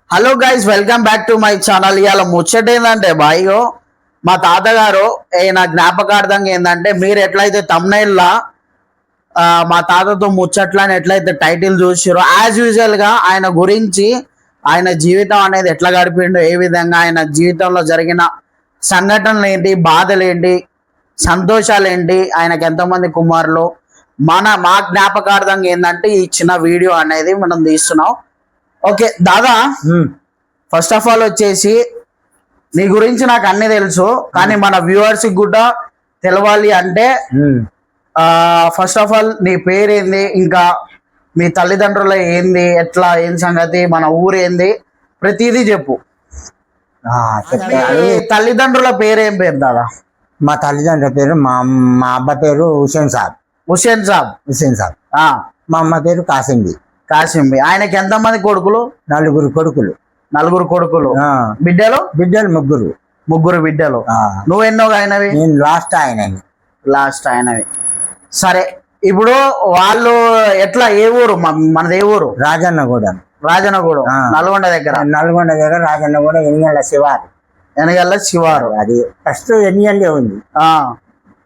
Hello guys, welcome back to my channel. ఇవాళ ముచ్చట ఏంటంటే బాయ్యో మా తాతగారు నా జ్ఞాపకార్థంగా ఏంటంటే మీరు ఎట్లయితే తమ్నైల్లా మా తాతతో ముచ్చట్లని ఎట్లయితే టైటిల్ చూసారో యాజ్ యూజువల్ గా ఆయన గురించి ఆయన జీవితం అనేది ఎట్లా గడిపిండు, ఏ విధంగా ఆయన జీవితంలో జరిగిన సంఘటనలు ఏంటి, బాధలు ఏంటి, సంతోషాలు ఏంటి, ఆయనకు ఎంతమంది కుమారులు, మా జ్ఞాపకార్థంగా ఏంటంటే ఈ చిన్న వీడియో అనేది మనం తీస్తున్నాం. Okay Dada, first of all వచ్చేసి నీ గురించి నాకు అన్ని తెలుసు, కానీ మన వ్యూవర్స్ కూడా తెలవాలి అంటే ఫస్ట్ ఆఫ్ ఆల్ నీ పేరేంది, ఇంకా మీ తల్లిదండ్రుల ఏంది, ఎట్లా ఏం సంగతి, మన ఊరు ఏంది, ప్రతిదీ చెప్పు. తల్లిదండ్రుల పేరు ఏం పేరు దాదా? మా తల్లిదండ్రుల పేరు మా అబ్బా పేరు హుసేన్ సాబ్. హుసేన్ సాబ్. మా అమ్మ పేరు కాసింబి. ఆయనకి ఎంతమంది కొడుకులు? నలుగురు కొడుకులు. బిడ్డలు ముగ్గురు బిడ్డలు. నువ్వు ఎన్నో ఆయనవి? నేను లాస్ట్ ఆయనవి. సరే, ఇప్పుడు వాళ్ళు ఎట్లా, ఏ ఊరు మనది? ఏ ఊరు? రాజన్నగూడెం. నల్గొండ దగ్గర రాజన్నగూడ ఎనగల్ల శివారు. అది ఫస్ట్ ఎన్నియల్లే ఉంది.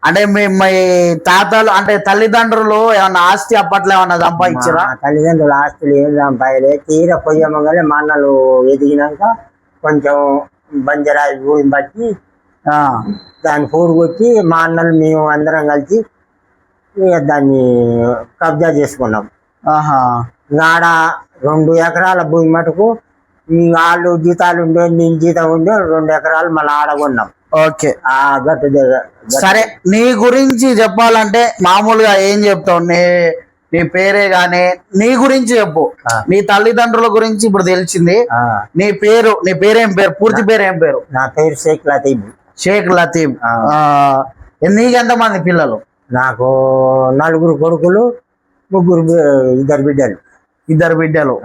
అంటే మీ తాతలు అంటే తల్లిదండ్రులు ఏమన్నా ఆస్తి అప్పట్లో ఏమన్నా సంపాదించారా? తల్లిదండ్రులు ఆస్తులు ఏం సంపాదలే. తీర పొయ్యమ్మగానే మా అన్నలు ఎదిగినాక కొంచెం బంజరాయి భూమి బట్టి దాన్ని పూడు కొట్టి మా అన్నలు మేము అందరం కలిసి దాన్ని కబ్జా చేసుకున్నాం. ఆడ 2 ఎకరాల భూమి మటుకు వాళ్ళు జీతాలు ఉండే, నేను జీతం ఉండే 2 ఎకరాలు మళ్ళీ ఆడగొన్నాం. ఓకే, గట్టు దగ్గర. సరే, నీ గురించి చెప్పాలంటే మామూలుగా ఏం చెప్తావు? నీ పేరే గానీ నీ గురించి చెప్పు. నీ తల్లిదండ్రుల గురించి ఇప్పుడు తెలిసింది. నీ పేరేం పేరు? పూర్తి పేరు ఏం పేరు? నా పేరు షేక్ లతీఫ్. నీకెంతమంది పిల్లలు? నాకు 4 కొడుకులు, 2 బిడ్డలు.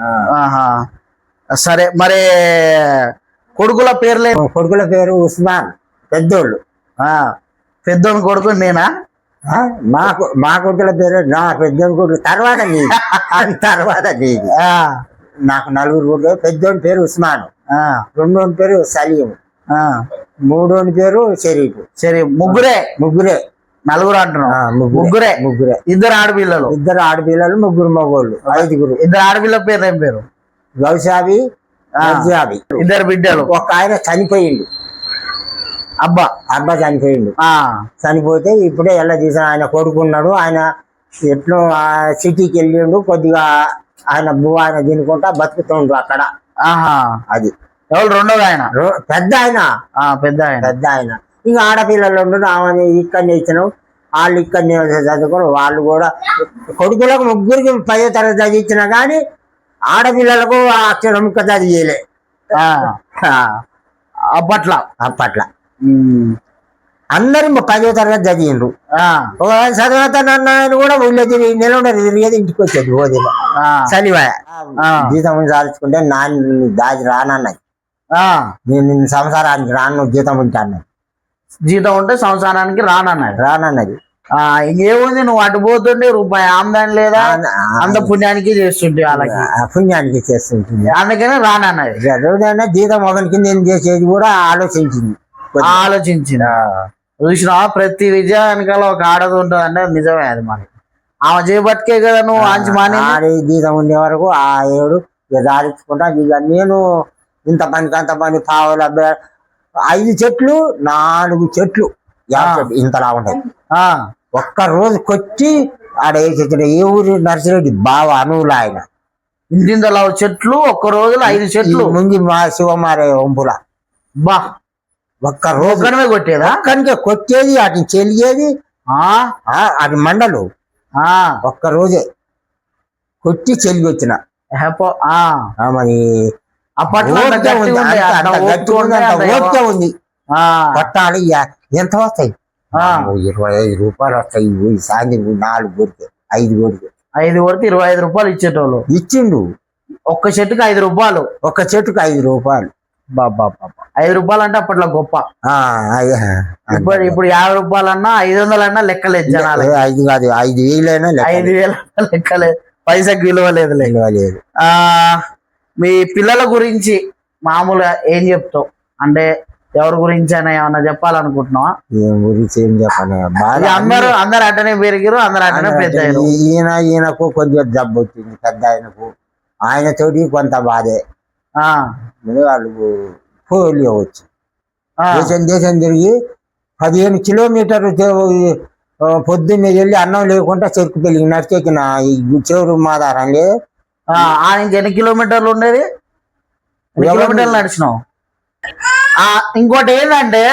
సరే, మరి కొడుకుల పేర్లే? కొడుకుల పేరు ఉస్మాన్, పెద్దోని కొడుకు నేనా? మా కొడుకుల పేరు నా పెద్దోని కొడుకు తర్వాత నీది. నాకు 4 కొడుకు. పెద్దోని పేరు ఉస్మాన్, రెండోని పేరు సలీం, మూడోని పేరు షరీఫ్. ముగ్గురే. నలుగురు అంటున్నావు? ముగ్గురే. 2 ఆడపిల్లలు. 2 ఆడపిల్లలు, 3 మగోళ్ళు, 5. 2 ఆడపిల్ల పేరు ఏం పేరు? గౌసాబి, 2 బిడ్డలు. ఒక ఆయన చనిపోయిండు. అబ్బా చనిపోయిండు. చనిపోతే ఇప్పుడే ఎలా తీసిన ఆయన కొడుకున్నాడు. ఆయన ఎట్లో సిటీకి వెళ్ళిండు. కొద్దిగా ఆయన ఆయన తినుకుంటా బతుకుతుండ్రు అక్కడ. అది ఎవరు? రెండోది ఆయన? పెద్ద ఆయన. ఇంకా ఆడపిల్లలు ఉండు. ఆమె ఇక్కడనే ఇచ్చినాం. వాళ్ళు ఇక్కడనే చదువుకుని వాళ్ళు కూడా కొడుకులకు 3కి 10వ తరగతి చదివించినా కానీ ఆడపిల్లలకు అక్షరం చదివేయలే అప్పట్ల. అందరూ 10వ తరగతి చదివిండ్రు. చదువుతానన్న కూడా ఊళ్ళో తిరిగేది, ఇంటికి వచ్చేది ఓదిలో చలివాయ. జీతం సాధించుకుంటే నాన్న దాచి రానన్నది. నేను నిన్ను సంసారానికి రాను, జీతం ఉంటాను. జీతం ఉంటే సంసారానికి రానన్నది. ఇంకేముంది, నువ్వు అటు పోతుండే రూపాయి ఆమ్దాని లేదా, అంత పుణ్యానికి చేస్తుంటే పుణ్యానికి చేస్తుంటుంది. అందుకనే రానన్నది. జీతం ఒకరికి నేను చేసేది కూడా ఆలోచించింది. చూసినా ప్రతి విజయానికల్లా ఒక ఆడది ఉంటుంది అంటే నిజమే. అది మనకి ఆమె చేపట్టుకే కదా నువ్వు ఆంచి మానే. జీతం ఉండే వరకు ఆ 7 దారించుకుంటా. ఇక నేను ఇంత పనికి అంత పని పావుల 5 చెట్లు 4 చెట్లు ఇంతలా ఉంటాయి. ఒక్క రోజు కొచ్చి ఆడ ఏ ఊరు నర్సిరెడ్డి బావ అనువులు ఆయన. ఇంటింతలా చెట్లు ఒక్క రోజులో 5 చెట్లు ముందు మా శివమారే వంపుల. ఒక్క రోజు కొట్టేదా? ఒక్కనికే కొట్టేది, వాటిని చెలిగేది. అది మండలు ఒక్క రోజే కొట్టి చెలిగి వచ్చిన. మరి అప్పట్లో ఓకే ఉంది. పట్టాలి. ఎంత వస్తాయి? 25 రూపాయలు వస్తాయి. సాయంత్రం 4 కొడితే 5 కొడితే 25 రూపాయలు ఇచ్చేటోళ్ళు. ఇచ్చిండు. ఒక్క చెట్టుకి 5 రూపాయలు. 5 రూపాయలు. 5 రూపాయలు అంటే అప్పట్లో గొప్ప. ఇప్పుడు 50 రూపాయలన్నా 500 అన్నా లెక్కలేదు జనాలు. 5 కాదు 5,000 లెక్కలేదు. పైసకి విలువ లేదు. మీ పిల్లల గురించి మామూలుగా ఏం చెప్తావు? అంటే ఎవరి గురించి అయినా ఏమన్నా చెప్పాలనుకుంటున్నావా? ఏం గురించి ఏం చెప్పాలి, ఇక అందరు అట్టనే పెరిగిరు, అందరు అట్టనే పెద్ద అయ్యారు. ఈయనకు కొద్దిగా జబ్బు వచ్చింది పెద్ద ఆయనకు, ఆయనతోటి కొంత బాధే. వాళ్ళు పోలియో వచ్చి దేశం తిరిగి 15 కిలోమీటర్లు పొద్దున్నే వెళ్ళి అన్నం లేకుండా చెరుకు పెళ్ళి నడిచెక్కిన ఈ చెవురు మాదారం లేదు. ఎన్ని కిలోమీటర్లు ఉండేది? కిలోమీటర్లు నడిచినావు. ఇంకోటి ఏంటంటే,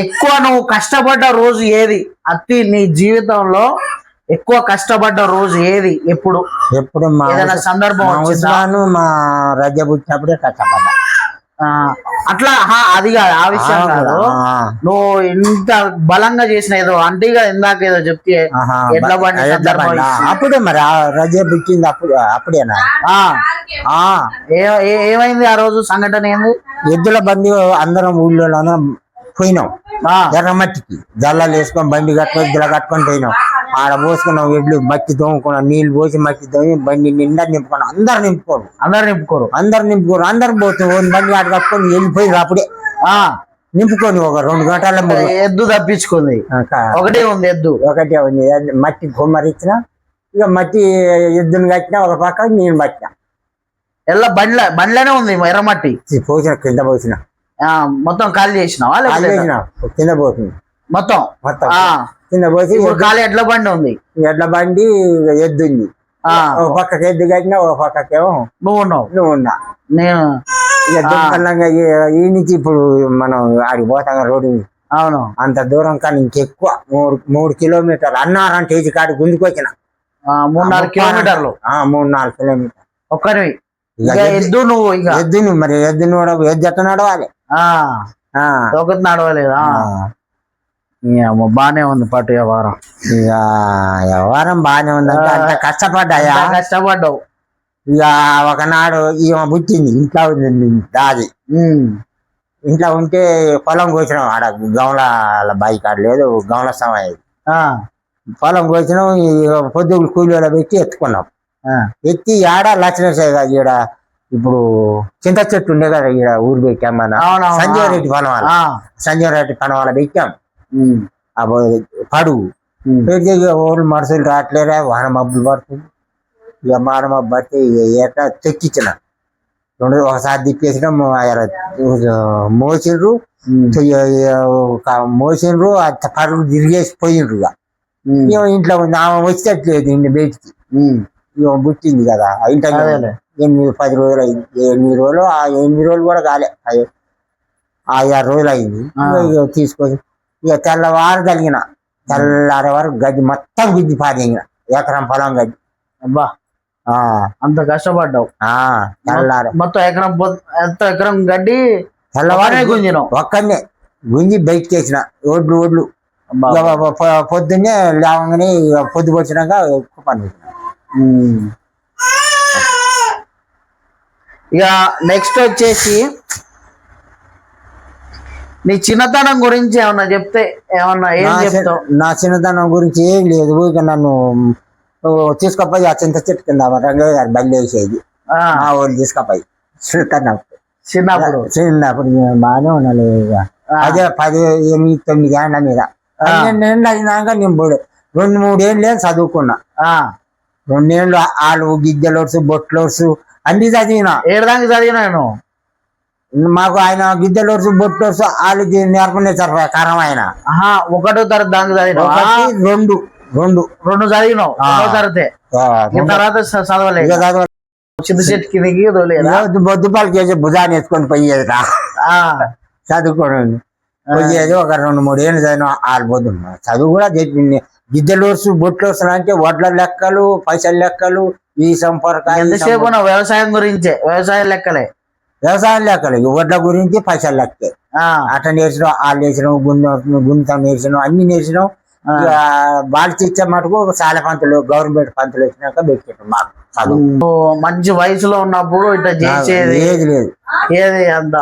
ఎక్కువ నువ్వు కష్టపడ్డ రోజు ఏది? నీ జీవితంలో ఎక్కువ కష్టపడ్డ రోజు ఏది? ఎప్పుడు ఏదైనా సందర్భం వచ్చినాను మా రజ పుట్టినప్పుడే కష్టపడ్డా. అట్లా అది కాదు, ఆ విషయం కాదు. నువ్వు ఇంత బలంగా చేసిన ఏదో అంటే ఇందాక ఏదో చెప్తే ఎట్లా పడి అప్పుడే మరి రజ పుట్టింది అప్పుడేనా? ఏమైంది ఆ రోజు సంఘటన? ఏంది? ఎద్దుల బండి అందరం ఊళ్ళో అందరం పోయినాం ఎర్రమట్టికి, జల్లాలు వేసుకొని బండి కట్టుకొని ఎద్దుల కట్టుకొని పోయినాం. ఆడ పోసుకున్నాం, ఎడ్లు మట్టి తోముకున్నాం, నీళ్ళు పోసి మట్టి తోమి బండి నిండా నింపుకున్నాం. అందరు నింపుకోరు అందరు పోతుంది బండి ఆట కట్టుకొని వెళ్ళిపోయింది. అప్పుడే నింపుకొని ఒక 2 గంటల ఎద్దు తప్పించుకుంది. ఒకటే ఉంది మట్టి గుమ్మరిచ్చిన, ఇక మట్టి ఎద్దును కట్టినా ఒక పక్క నేను పట్టినా. ఎలా బండ్లనే ఉంది ఎర్రమట్టి పోసిన కింద పోసిన మొత్తం ఖాళీ చేసినావా? కింద పోతుంది మొత్తం కింద పోసి ఖాళీ ఎడ్ల బండి ఉంది. ఎడ్ల బండి ఎద్దుంది, ఒక పక్కకి ఎద్దు కట్టినా ఒక పక్కకేమో నువ్వు ఉన్నా. నేను ఈ నుంచి ఇప్పుడు మనం ఆడికి పోతాం రోడ్డు. అవును, అంత దూరం కానీ ఇంకెక్కువ 3 కిలోమీటర్లు అన్నారంటే ఏజీ కాడి గుంజుకు వచ్చిన. 3-4 కిలోమీటర్లు. 3-4 కిలోమీటర్లు ఒక్కరివి. ఎద్దు మరి ఎద్దు ఎట్ట నడవాలి? ఒకటి నడవలేదా? బానే ఉంది పట్టు వ్యవహారం. ఇక వ్యవహారం బానే ఉంది. అంత కష్టపడ్డావు. ఇక ఒకనాడు ఈమె పుట్టింది, ఇంట్లో ఉంది దాది. ఇంట్లో ఉంటే పొలం కోసినాం. ఆడ గౌల బాయి కాడ లేదు, గౌల సమయం పొలం కోసినాం. పొద్దుగులు కూలీలో పెట్టి ఎత్తుకున్నాం. ఎత్తి ఆడ లక్ష్మణ ఈడ ఇప్పుడు చింత చెట్టు ఉండే కదా, ఈడ ఊరు పెట్టాం. మన సంజీవ రెడ్డి పనం వాళ్ళ పెట్టాం. పడుగు పెడితే ఊళ్ళు మనుషులు రావట్లేరా, వాన మబ్బులు పడుతుంది. ఇక మాన మబ్బు పడితే ఎట్లా తెచ్చిచ్చిన ఒకసారి తిప్పేసిన మోసిండ్రు పడుగు తిరిగేసి పోయిండ్రు. ఇక ఇంట్లో ఆమె వచ్చేట్లేదు ఇంటి బయటికి. ఇక పుట్టింది కదా, ఇంట్లో 8-10 రోజులు అయింది. 8 రోజులు 8 రోజులు కూడా కాలే, 6 రోజులు అయింది. ఇక తీసుకొని ఇక తెల్లారే వరకు గడ్డి మొత్తం గుద్ది పారేగిన, ఎకరం పొలం గడ్డి. అబ్బా, అంత కష్టపడ్డావు. తెల్లారే మొత్తం ఎకరం గడ్డి తెల్లవారే గుంజిన, ఒక్కనే గుంజి బయటకి వేసిన. ఒడ్లు పొద్దున్నే లేవగానే పొద్దు వచ్చినాక పని. ఇక నెక్స్ట్ వచ్చేసి నీ చిన్నతనం గురించి ఏమన్నా చెప్తే ఏం చెప్తావు? నా చిన్నతనం గురించి ఏం లేదు. ఇక నన్ను తీసుకపోయి ఆ చింత చెట్టు కింద రంగయ్య గారు బండి వేసేది, మా ఊళ్ళు తీసుకపోయి. చిన్నప్పుడు బాగానే ఉన్నాను. ఇక అదే 18-19 ఏళ్ళ మీద 12 ఏళ్ళు అయినాక నేను 2-3 ఏళ్ళు చదువుకున్నా. 2 ఏళ్ళు ఆలు గిద్దెలోడ్సు బొట్లోడ్సు అన్ని చదివినా. ఏడాది చదివినాను. మాకు ఆయన గిద్దెలోడ్సు బొట్లోడ్సు ఆలు నేర్పనేసారు కారం. ఆయన 1వ తరగతి దానికి చదివినా. 2 చదివినావు. 1వ తరగతి తర్వాత చదవలేదు. చింత చెట్టు కిందకి బొద్దుపాలు చేసి భుజాన్ని వేసుకొని పోయేది చదువుకోండి. పోయేది ఒక 2-3 ఏళ్ళు చదివిన. ఆడిపోతున్నా చదువు కూడా చెప్పింది. గిద్దెలోడ్సు బొట్లోడ్సు అంటే వడ్ల లెక్కలు, పైసల లెక్కలు, ఈ సంపర్క ఎంతసేపు వ్యవసాయం గురించే, వ్యవసాయం లెక్కలే. వడ్ల గురించి పైసలు లెక్కే. అట్లా నేర్చినాం, వాళ్ళు నేర్చినాం, గుంతం నేర్చినాం, అన్ని నేర్చినాం. బాగా తెచ్చే మటుకు చాలా పంతులు, గవర్నమెంట్ పంతులు వచ్చినాక పెట్టారు మాకు చదువు. మంచి వయసులో ఉన్నప్పుడు ఇట్లా చేసేది ఏది లేదు, ఏది అంత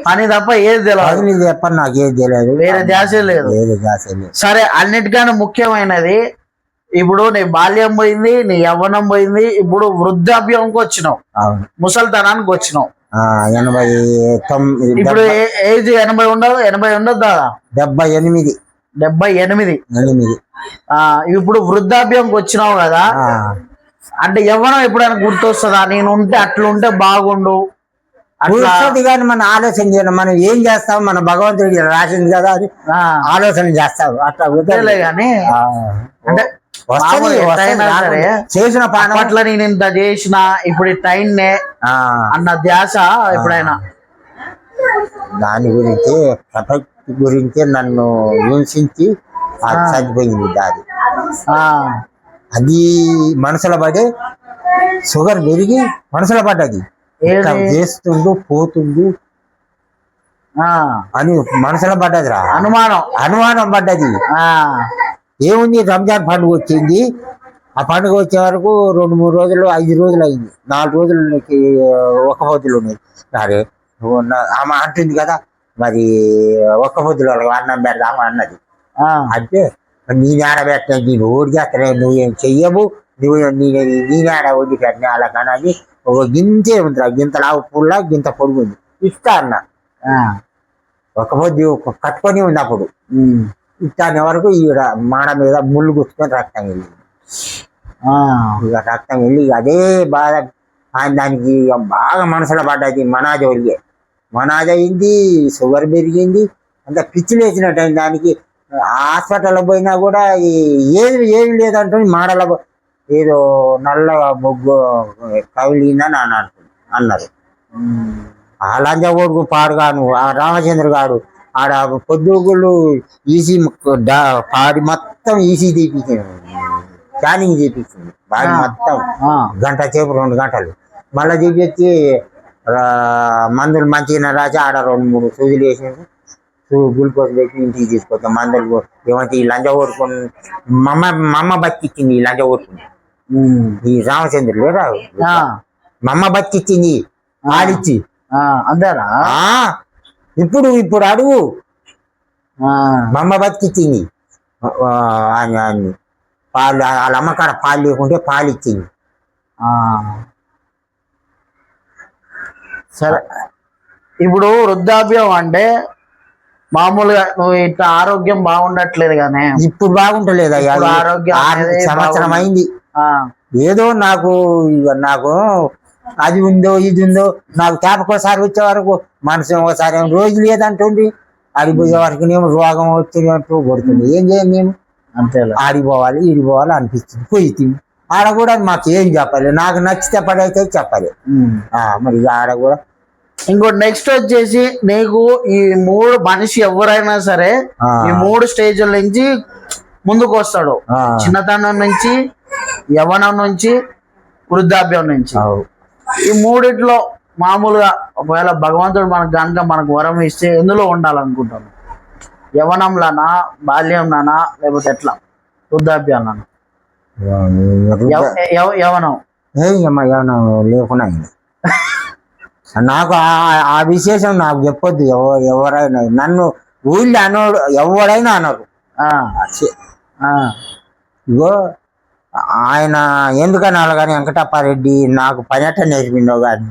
పని తప్ప ఏది తెలియదు. చెప్పండి, నాకు ఏది తెలియదు, వేరే ధ్యాసే లేదు. వేరే ధ్యాసే లేదు. సరే, అన్నిటికన్నా ముఖ్యమైనది ఇప్పుడు నీ బాల్యం పోయింది, నీ యవ్వనం పోయింది, ఇప్పుడు వృద్ధాప్యంకి వచ్చినావు, అవును. ముసల్తనానికి వచ్చినావు. 89 ఇప్పుడు ఏజ్ 80 ఉండదు, 80 ఉండదు దాదా, 78. 78. ఇప్పుడు వృద్ధాప్యంకి వచ్చినావు కదా, అంటే యవ్వనం ఎప్పుడైనా గుర్తొస్తుందా? నేను ఉంటే అట్లుంటే బాగుండు అట్లా? కూర్చోది కానీ మనం ఆలోచన చేయడం, మనం ఏం చేస్తాం, మన భగవంతుడికి రాసింది కదా అని ఆలోచన చేస్తావు. అట్లా కుదరలే కానీ అంటే వస్తది, ఎట్లయినా సరే చేసిన పని అట్లా నేను ఇంత చేసిన ఇప్పుడు టైంనే అన్న ధ్యాస ఎప్పుడైనా దాని గురించి ప్రపంచ గురించి నన్ను హింసించి చనిపోయింది దాది. అది మనసులో పడి షుగర్ పెరిగి మనసులో పడ్డది, చేస్తుండు పోతుండు అని మనసులో పడ్డది రా. అనుమానం పడ్డది. ఏముంది, రంజాన్ పండుగ వచ్చింది. ఆ పండుగ వచ్చే వరకు 2-3 రోజులు 5 రోజులు అయింది. 4 రోజులకి ఒక్క పొద్దులు ఉన్నాయి. సరే ఆమె అంటుంది కదా, మరి ఒక్క పొద్దులు అన్నం పెడదాము అన్నది. అంటే నేనేడ పెట్టిన, నేను ఓడి చేస్తానే, నువ్వేం చెయ్యవు, నేనేడ వండి పెట్టినా అలా కానీ ఒక గింతే ఉంది, గింత లావు పుల్ల గింత పొడుగు ఉంది, ఇస్తా అన్న. ఒక పొద్దు కట్టుకొని ఉంది. అప్పుడు ఇస్తానే వరకు ఈడ మాడ మీద ముళ్ళు గుచ్చుకొని రక్తం వెళ్ళింది. ఇక రక్తం వెళ్ళి అదే బాధ ఆయన దానికి బాగా మనసులో పడ్డది. మనాజ్ అయింది, షుగర్ పెరిగింది, అంత పిచ్చి లేచినట్టు అయింది. దానికి హాస్పిటల్లో పోయినా కూడా ఏమి లేదంటే మాడల ఏదో నల్ల బొగ్గు కవిలిందని అన్నారు. ఆ లంజ కొడుకు పాడుగాను ఆ రామచంద్ర గారు ఆడ పొద్దుగుళ్ళు ఈసీ పాడి మొత్తం ఈసీ తీపించింది, స్కానింగ్ చేపించింది బాడీ మొత్తం. గంట సేపు 2 గంటలు మళ్ళీ తీపించి మందులు మంచిగా రాసి ఆడ 2-3 సూదులు వేసింది. గ్లూకోజ్ పెట్టి ఇంటికి తీసుకొస్తాం. మందులు ఏమంటే ఈ లంజ ఓడుకుని మమ్మ బతికిచ్చింది. ఈ లంజ ఓడుకుని ఈ రామచంద్రుడు రావు మమ్మ బతికిచ్చింది ఆడిచ్చి. అంతేనా? ఇప్పుడు అడుగు, మమ్మ బతికిచ్చింది. పాలు వాళ్ళ అమ్మకాడ పాలు లేకుంటే పాలు ఇచ్చింది. సరే, ఇప్పుడు వృద్ధాప్యం అంటే మామూలుగా నువ్వు ఇట్లా ఆరోగ్యం బాగుండట్లేదు కానీ ఇప్పుడు బాగుంటలేదు అయ్యా. ఆరోగ్యం 6 సంవత్సరం అయింది. ఏదో నాకు అది ఉందో ఇది ఉందో నాకు తేపకోసారి వచ్చే వరకు మనసు ఒకసారి రోజు లేదంటుంది. ఆడిపోయే వరకు నేను రోగం వచ్చినట్టు కొడుతుంది. ఏం చేయం మేము, అంతే ఆడిపోవాలి ఈడిపోవాలి అనిపిస్తుంది. పోయి ఆడ కూడా మాకు ఏం చెప్పాలి, నాకు నచ్చితే పడైతే చెప్పాలి. మరి ఆడ కూడా ఇంకోటి నెక్స్ట్ వచ్చేసి నీకు ఈ 3 మనిషి ఎవరైనా సరే ఈ 3 స్టేజ్ల నుంచి ముందుకు వస్తాడు. చిన్నతనం నుంచి, యవ్వనం నుంచి, వృద్ధాప్యం నుంచి. ఈ 3 మామూలుగా ఒకవేళ భగవంతుడు మనకు వరం ఇస్తే ఎందులో ఉండాలనుకుంటాను? యవ్వనంలోనా, బాల్యంలోనా, లేకపోతే ఎట్లా వృద్ధాప్యంలోనా? యవ్వనం లేకున్నా నాకు ఆ విశేషం నాకు చెప్పొద్దు. ఎవరైనా నన్ను ఊళ్ళో అనోడు ఎవరైనా అనరు. ఇగో ఆయన ఎందుకని అలాగని వెంకటప్పారెడ్డి నాకు పని అట్ట నేర్పిండో కానీ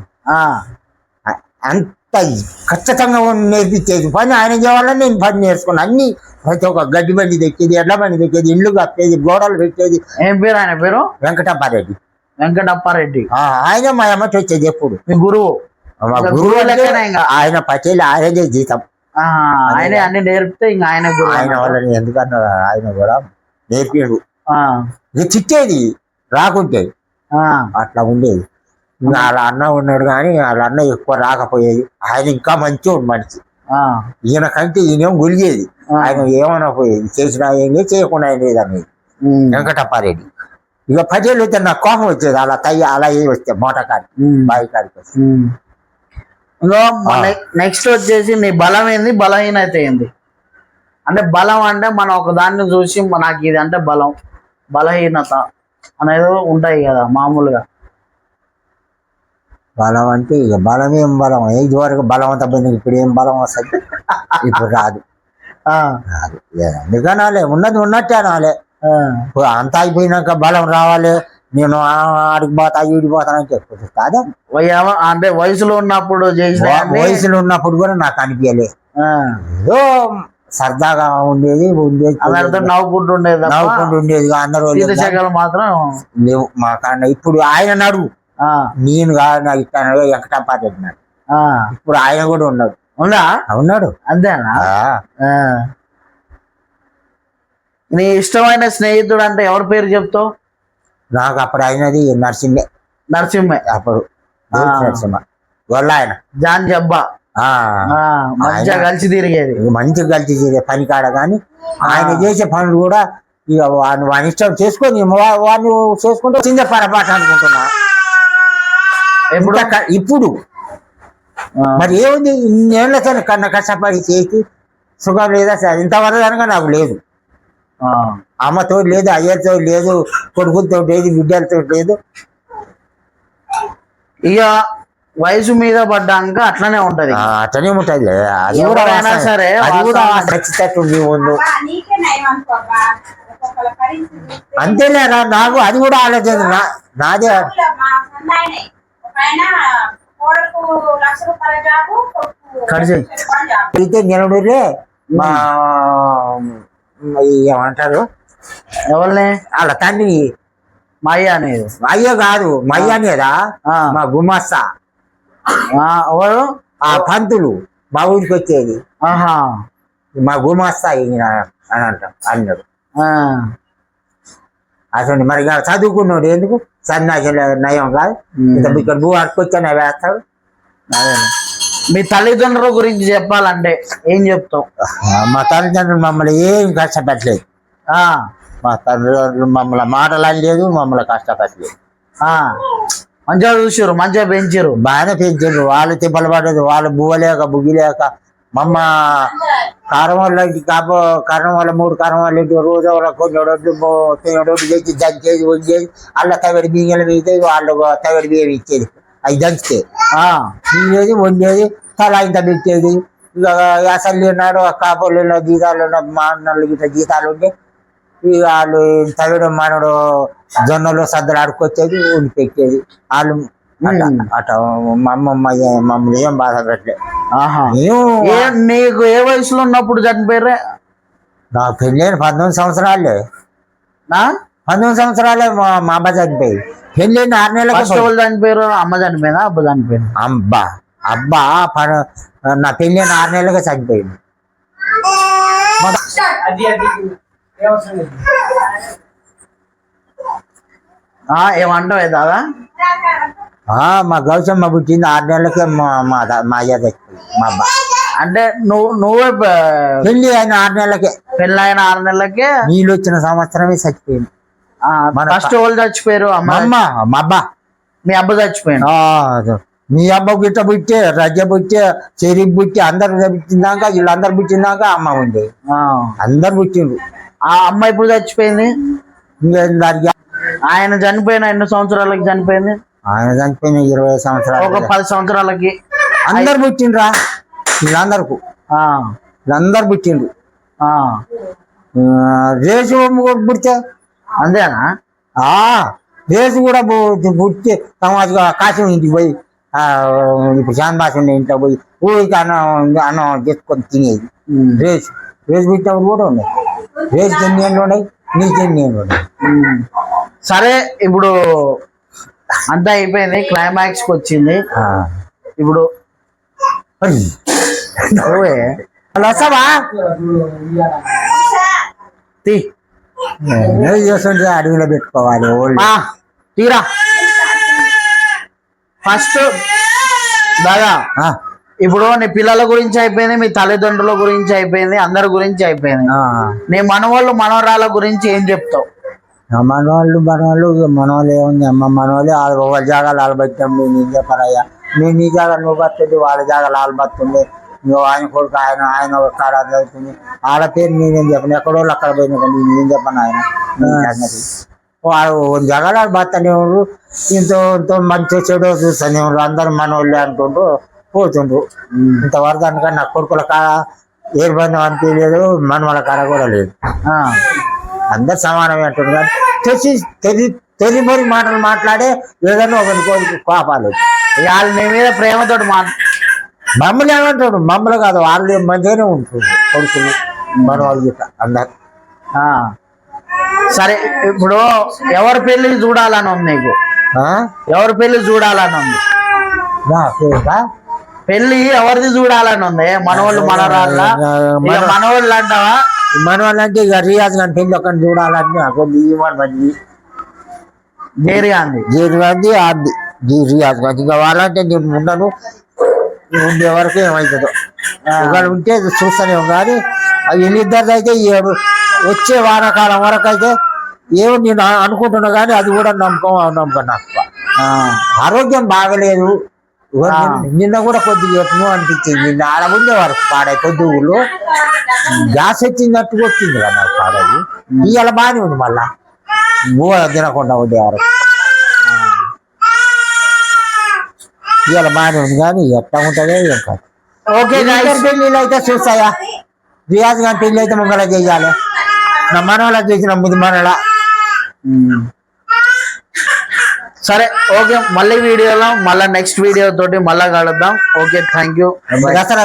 అంత ఖచ్చితంగా నేర్పించేది పని ఆయన చేయాలని నేను పని నేర్చుకున్నాను. అన్ని ప్రతి ఒక్క గడ్డి బండి తెచ్చేది, ఎడ్ల బండి తెచ్చేది, ఇల్లు కట్టేది, గోడలు పెట్టేది. ఏం పేరు ఆయన పేరు? వెంకటప్పారెడ్డి. ఆయన మా అమ్మటి వచ్చేది ఎప్పుడు. మీ గురువు? ఆయన పటేలు, ఆయనే జీతం, ఆయనే అన్ని నేర్పితే ఇంకా ఆయన వాళ్ళని ఎందుకన్నా ఆయన కూడా నేర్పాడు. చిట్టేది రాకుంటే అట్లా ఉండేది. వాళ్ళ అన్న ఉన్నాడు కానీ వాళ్ళ అన్న ఎక్కువ రాకపోయేది. ఆయన ఇంకా మంచి మనిషి. ఈయన కంటే ఈయనేం గులిగేది. ఆయన ఏమన్నా పోయేది, చేసినా ఏం లేదు, చేయకుండా ఏం లేదు అనేది వెంకటప్పారెడ్డి. ఇక పటేలు వస్తే నాకు కోపం వచ్చేది. అలా ఏ వస్తే మోటకాడి బావి కాడికి వస్తే. నెక్స్ట్ వచ్చేసి నీ బలం ఏంది, బలహీనత ఏంది? అంటే బలం అంటే మనం ఒక దాన్ని చూసి నాకు ఇది అంటే బలం, బలహీనత అనేది ఉంటాయి కదా మామూలుగా. బలం అంటే ఇక బలం ఏం బలం, ఇది వరకు బలవంత పోయింది, ఇప్పుడు ఏం బలం వస్తుంది, ఇప్పుడు రాదు. అందుకనాలే ఉన్నది ఉన్నట్టే అనాలే. అంతా అయిపోయినాక బలం రావాలి, నేను ఆడికి పోతా ఈడికి పోతానని చెప్పుకుంటుంది కాదా. అంటే వయసులో ఉన్నప్పుడు చేసిన వయసులో ఉన్నప్పుడు కూడా నాకు అనిపించలే, ఏదో సరదాగా ఉండేది అందరితో నవ్వుకుంటూ ఉండేది అందరూ మాత్రం లేవు మా కాడ. ఇప్పుడు ఆయన నడువు నేను కాదు ఇస్తాను వెంకటంపాటి అన్నాడు, ఇప్పుడు ఆయన కూడా ఉన్నాడు. ఉన్నాడు అంతేనా? నీ ఇష్టమైన స్నేహితుడు అంటే ఎవరి పేరు చెప్తావు? నాకు అప్పుడు అయినది నరసింహ అప్పుడు నరసింహ వాళ్ళ ఆయన జాన్ జబ్బా మంచిగా కలిసి తిరిగేది, మంచిగా కలిసి తిరిగే పని కాడ. కానీ ఆయన చేసే పనులు కూడా ఇక వాని ఇష్టం చేసుకొని వాడిని చేసుకుంటూ చిన్న పొరపాటు అనుకుంటున్నా. ఇప్పుడు మరి ఏముంది, ఇన్నేళ్ల కన్నా కష్టపడి చేసి సుఖం లేదా సార్ ఇంతవరకు అనగా నాకు లేదు. అమ్మతో లేదు, అయ్యతో లేదు, కొడుకులతో లేదు, బిడ్డలతో లేదు. ఇక వయసు మీద పడ్డాక అట్లనే ఉంటది. అట్లనే ఉంటది. అది కూడా సరే, అది కూడా నచ్చేటట్టు ముందు అంతేలేరా. నాకు అది కూడా ఆలోచన నాదే. అయితే నిలబడితే మా ఏమంటారు ఎవరిని? వాళ్ళ తండ్రి మయ్య అనేది. అయ్య కాదు, మయ్య అనేదా మా గుమాస్తా ఎవరు? ఆ పంతులు మా ఊరికి వచ్చేది. మా గుమాస్తా అని అన్నాడు. అసలు మరి చదువుకున్నాడు ఎందుకు సన్నాసి నయం కాదు, ఇక్కడ భూ అడుకొచ్చాను వేస్తాడు. మీ తల్లిదండ్రుల గురించి చెప్పాలంటే ఏం చెప్తావు? మా తల్లిదండ్రులు మమ్మల్ని ఏం కష్టపెట్టలేదు. మా తల్లిదండ్రులు మమ్మల్ని మాటలు అనలేదు, మమ్మల్ని కష్టపెట్టలేదు. మంచిగా చూసారు, మంచిగా పెంచారు, బాగానే పెంచారు. వాళ్ళు తిప్పలు పడేది, వాళ్ళు బువ్వలేక బుగ్గిలేక మమ్మ కారం వల్ల కారం వల్ల 3 కారం వల్ల రోజు కొన్ని రొడ్లు తెచ్చి దంచేది వండేది. వాళ్ళ తగడి బియ్యం మీద వాళ్ళు తగడి బియ్యం ఇచ్చేది, అవి దంచితే తీరేది వండేది, తల ఇంత పెట్టేది. ఇక అసలు నాడు కాపులు జీతాలు మా అన్నలు గిట్ల జీతాలు ఉంటే ఇక వాళ్ళు తగడు మనడు జొన్నలు సద్దలు ఆడుకొచ్చేది, వండి పెట్టేది. వాళ్ళు అట మా అమ్మమ్మ మమ్మల్ని ఏం బాధ పెట్టలేదు. నీకు ఏ వయసులో ఉన్నప్పుడు చనిపోయారే? నాకు పెళ్ళైన 19 సంవత్సరాలే. 19 సంవత్సరాలే మా అమ్మ చనిపోయి. పెళ్ళైన 6 నెలలకు చనిపోయారు. అమ్మ చనిపోయినా అబ్బ చనిపోయింది? అబ్బా నా పెళ్ళైన 6 నెలలుగా చనిపోయింది. ఏమంటావే దాదా? మా గౌసమ్మ పుట్టింది 6 నెలలకే మా అయ్య చచ్చిపోయింది. మా అబ్బా అంటే నువ్వే పెళ్లి అయిన 6 నెలలకే, పెళ్ళి అయిన 6 నెలలకే నీళ్ళు వచ్చిన సంవత్సరమే చచ్చిపోయింది. ఫస్ట్ వాళ్ళు చచ్చిపోయారు. మా అబ్బా మీ అబ్బ చచ్చిపోయాడు. మీ అబ్బ గిట్ట పుట్టే రజ్జ పుట్టే చెరి పుట్టి అందరు పుట్టిందాక వీళ్ళందరు పుట్టిందాక అమ్మ ఉండే అందరు పుట్టిండ్రు. ఆ అమ్మ ఇప్పుడు చచ్చిపోయింది. ఆయన చనిపోయిన ఎన్ని సంవత్సరాలకి చనిపోయింది? ఆయన చనిపోయిన 20 సంవత్సరాలు, ఒక 10 సంవత్సరాలకి అందరు పుట్టిండ్రా. వీళ్ళందరూ పుట్టిండ్రు. రేసు పుడితే అంతేనా? రేసు కూడా పుట్టి సమాజంగా కాశీ ఇంటికి పోయి ఇప్పుడు శాంబాస్ ఉండే ఇంట్లో పోయి ఊరికి అన్నం చేసుకొని తినేది. రేసు పుట్టినప్పుడు కూడా ఉన్నాయి. రేసుకి ఎన్ని ఏళ్ళు ఉన్నాయి, నీకు ఎన్ని ఏళ్ళు ఉన్నాయి. సరే, ఇప్పుడు అంతా అయిపోయింది, క్లైమాక్స్కి వచ్చింది. ఇప్పుడు వస్తావా చేస్తుంటే అడవిలో పెట్టుకోవాలి తీరా. ఫస్ట్ దాదా ఇప్పుడు నీ పిల్లల గురించి అయిపోయింది, మీ తల్లిదండ్రుల గురించి అయిపోయింది, అందరి గురించి అయిపోయింది. నీ మనవాళ్ళు మనవరాల గురించి ఏం చెప్తావు? మనవాళ్ళు ఏముంది అమ్మ, మనవాళ్ళు వాళ్ళ జాగాలు ఆలబట్టాం. నేను ఏం చెప్పారయ్యా, నేను నీ జాగా నువ్వు బతుంది, వాళ్ళ జాగాలు ఆలబడుతుంది. నువ్వు ఆయన కొడుకు ఆయన కాడ అవుతుంది. వాళ్ళ పేరు నేనేం చెప్పను, ఎక్కడో అక్కడ పోయినా కానీ నేనేం చెప్పను. ఆయన వాళ్ళు జగలు బతనేవారు, ఇంతో మంచి చెడు చూస్తానేవారు. అందరూ మనోళ్ళే అనుకుంటూ పోతుండ్రు. ఇంతవరకు అనుక నా కొడుకుల కాడ ఏ బంధం అనిపించలేదు, మనవాళ్ళ కాడ కూడా లేదు. అందరు సమానమే అంటారు కానీ తెరి మరి మాటలు మాట్లాడే ఏదైనా ఒకరికి కోపాలు వాళ్ళు నీ మీద ప్రేమతోటి మమ్మల్ని ఏమంటాడు మమ్మల్ని కాదు వాళ్ళు మంచిగానే ఉంటుంది కొడుకులు మన వాళ్ళు గిట్ట అందరు ఆ. సరే ఇప్పుడు ఎవరి పెళ్లి చూడాలని ఉంది నీకు? ఎవరి పెళ్లి చూడాలని ఉంది? పెళ్లి ఎవరిది చూడాలని ఉంది? మనోళ్ళు మనరాళ్ళ మనోళ్ళు అంటావా? మనవాళ్ళు అంటే ఇక రియాజ్ గారి పెళ్లి ఒక్కడిని చూడాలని నాకు మంది జేరి గాంధీ ఆది రియాజ్ గాంధీ ఇంకా వాళ్ళంటే నేను ఉండను ఉండే వరకు ఏమవుతుందో ఒకళ్ళు ఉంటే చూస్తూనే కానీ వీళ్ళిద్దరిది అయితే వచ్చే వానాకాలం వరకు అయితే ఏమో నేను అనుకుంటున్నా కానీ అది కూడా నమ్మకం నాకు ఆరోగ్యం బాగలేదు. నిన్న కూడా కొద్దిగా ఎట్నో అనిపించింది. నిన్న ఆడ ఉండే వరకు పాడే కొద్ది ఊళ్ళో గ్యాస్ వచ్చిందట్టు వచ్చింది కదా నాకు పాడేది. ఇవాళ బాగానే ఉంది మళ్ళా తినకుండా ఉండే వరకు ఇవాళ బాగానే ఉంది కానీ ఎట్లా ఉంటుందో ఏం కాదు. ఓకే పెళ్ళిళ్ళు అయితే చూస్తాయా రియాజ్ గారి పెళ్ళి అయితే ముంగల చెయ్యాలి. నా మనవల చేసిన ముందు మనల సరే ఓకే మళ్ళీ వీడియోలో మళ్ళీ నెక్స్ట్ వీడియో తోటి మళ్ళా కలుద్దాం. Okay thank you. దసరా